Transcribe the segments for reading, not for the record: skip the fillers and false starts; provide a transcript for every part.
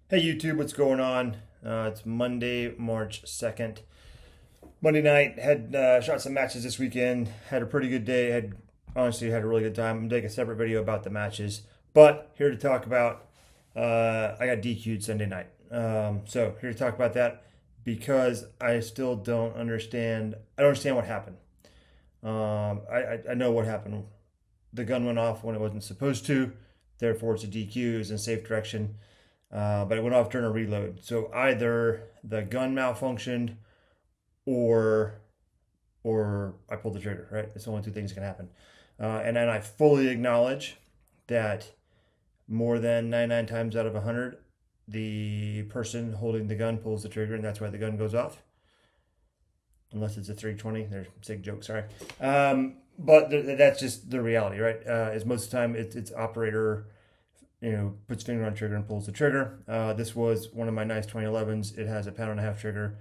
Hey YouTube, what's going on? It's Monday, March 2nd. Monday night, had shot some matches this weekend. Had a pretty good day. Honestly had a really good time. I'm gonna take a separate video about the matches, but here to talk about. I got DQ'd Sunday night. So here to talk about that because I still don't understand. I don't understand what happened. I know what happened. The gun went off when it wasn't supposed to. Therefore, it's a DQ. It was in safe direction. But it went off during a reload. So either the gun malfunctioned or I pulled the trigger, right? It's the only two things that can happen. And then I fully acknowledge that more than 99 times out of 100, the person holding the gun pulls the trigger, and that's why the gun goes off. Unless it's a 320. There's a sick joke, sorry. But that's just the reality, right? Is most of the time it's operator puts finger on trigger and pulls the trigger. This was one of my nice 2011s. It has a pound-and-a-half trigger.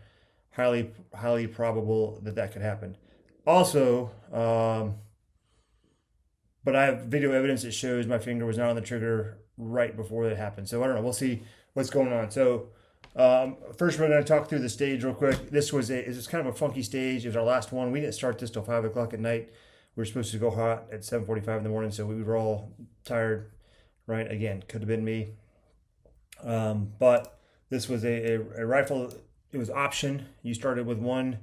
Highly probable that could happen. Also, but I have video evidence that shows my finger was not on the trigger right before that happened. So I don't know. We'll see what's going on. So first, we're going to talk through the stage real quick. This was kind of a funky stage. It was our last one. We didn't start this till 5 o'clock at night. We were supposed to go hot at 7:45 in the morning, so we were all tired. Right, again, could have been me. But this was a rifle. It was option. You started with one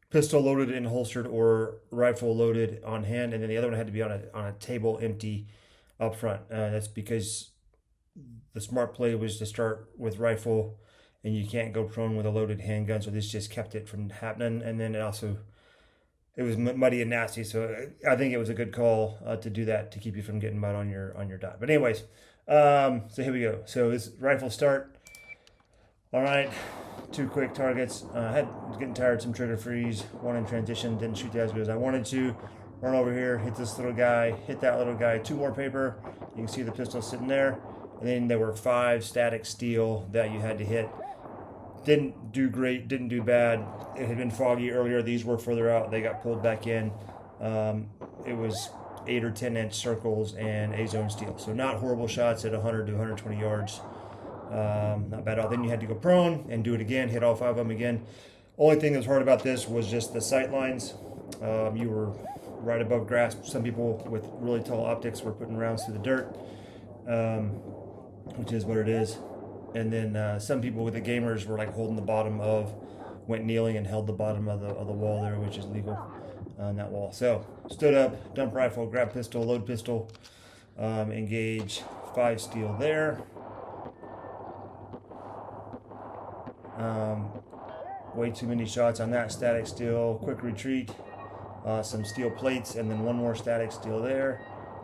pistol loaded and holstered or rifle loaded on hand, and then the other one had to be on a table empty up front. That's because the smart play was to start with rifle, and you can't go prone with a loaded handgun, so this just kept it from happening. And then it was muddy and nasty, so I think it was a good call to do that to keep you from getting mud on your dot. But anyways, so here we go. So this rifle start. All right, 2 quick targets. Was getting tired, some trigger freeze, one in transition, didn't shoot as good as I wanted to. Run over here, hit this little guy, hit that little guy, 2 more paper. You can see the pistol sitting there. And then there were 5 static steel that you had to hit. Didn't do great, didn't do bad. It had been foggy earlier. These were further out. They got pulled back in. It was 8 or 10 inch circles and a zone steel. So not horrible shots at 100 to 120 yards. Not bad at all. Then you had to go prone and do it again, hit all 5 of them again. Only thing that was hard about this was just the sight lines. You were right above grass. Some people with really tall optics were putting rounds through the dirt, which is what it is. And then some people with the gamers were like holding the bottom went kneeling and held the bottom of the wall there, which is legal on that wall. So stood up, dump rifle, grab pistol, load pistol, engage 5 steel there. Way too many shots on that static steel. Quick retreat, some steel plates, and then 1 more static steel there.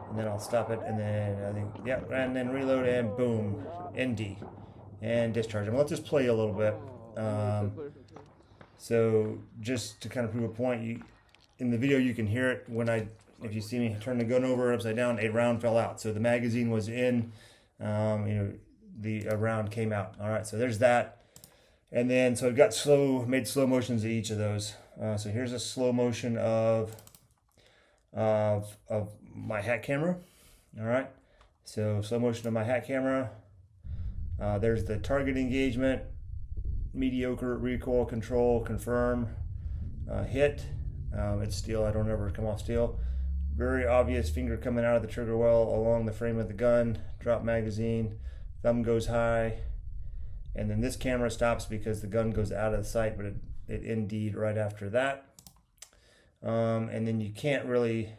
And then I'll stop it, and then I think, yeah, and then reload, and boom, ND. And discharge. I'm going to let this play a little bit. So just to kind of prove a point, in the video you can hear it if you see me turn the gun over upside down, a round fell out. So the magazine was in, the round came out. All right, so there's that. And then, so I've got made slow motions of each of those. So here's a slow motion of my hat camera. All right, so slow motion of my hat camera. There's the target engagement, mediocre recoil control, confirm, hit. It's steel. I don't ever come off steel. Very obvious finger coming out of the trigger well along the frame of the gun. Drop magazine. Thumb goes high. And then this camera stops because the gun goes out of the sight, but it ND'd right after that. And then you can't really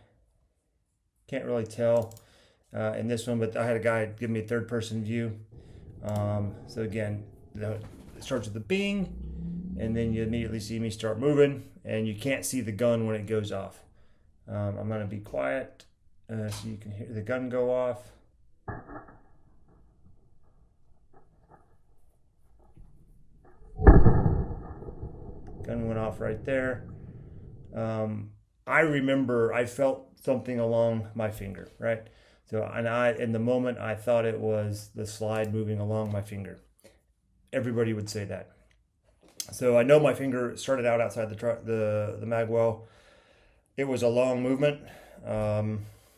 tell in this one, but I had a guy give me a 3rd-person view. So again, it starts with the bing, and then you immediately see me start moving, and you can't see the gun when it goes off. I'm going to be quiet so you can hear the gun go off. Gun went off right there. I remember I felt something along my finger, right? So, and in the moment, I thought it was the slide moving along my finger. Everybody would say that. So I know my finger started out outside the mag well. It was a long movement.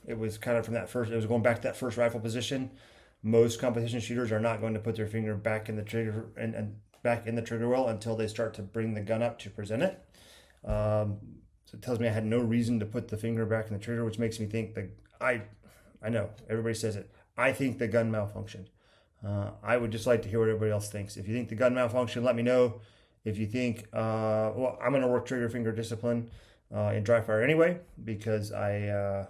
It was kind of from it was going back to that first rifle position. most competition shooters are not going to put their finger back in the trigger and back in the trigger well until they start to bring the gun up to present it. So it tells me I had no reason to put the finger back in the trigger, which makes me think that I know everybody says it. I think the gun malfunctioned. I would just like to hear what everybody else thinks. If you think the gun malfunctioned, let me know. If you think, well, I'm going to work trigger finger discipline in dry fire anyway, because other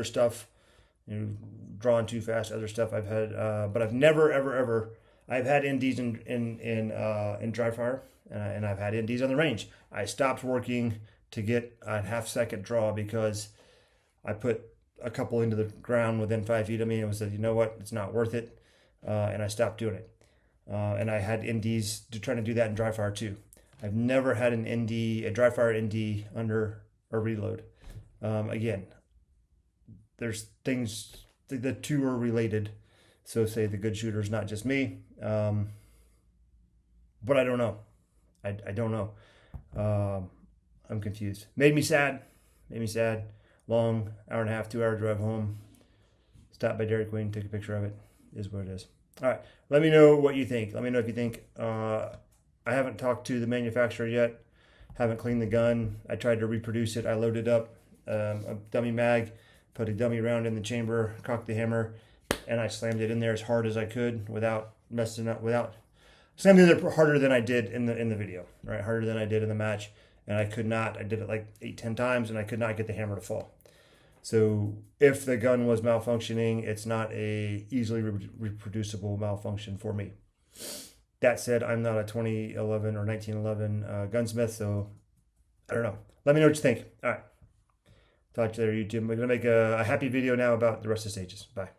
stuff, drawn too fast, other stuff I've had, but I've never, ever, I've had NDs in dry fire, and I've had NDs on the range. I stopped working to get a half-second draw because I put a couple into the ground within 5 feet of me and said, you know what, it's not worth it, and I stopped doing it. And I had NDs trying to do that in dry fire too. I've never had an ND, a dry fire ND under a reload. Again, there's things, the two are related. So say the good shooter is not just me. But I don't know. I don't know. I'm confused. Made me sad. Long, hour and a half, 2 hour drive home. Stopped by Dairy Queen, took a picture of it. Is what it is. All right. Let me know what you think. Let me know if you think. I haven't talked to the manufacturer yet. Haven't cleaned the gun. I tried to reproduce it. I loaded up a dummy mag, put a dummy round in the chamber, cocked the hammer, and I slammed it in there as hard as I could without messing up. Slammed it harder than I did in the video, right? Harder than I did in the match, and I could not. I did it like 8-10 times, and I could not get the hammer to fall. So if the gun was malfunctioning, it's not a easily reproducible malfunction for me. That said, I'm not a 2011 or 1911 gunsmith, so I don't know. Let me know what you think. All right. Talk to you later, YouTube. We're going to make a happy video now about the rest of the stages. Bye.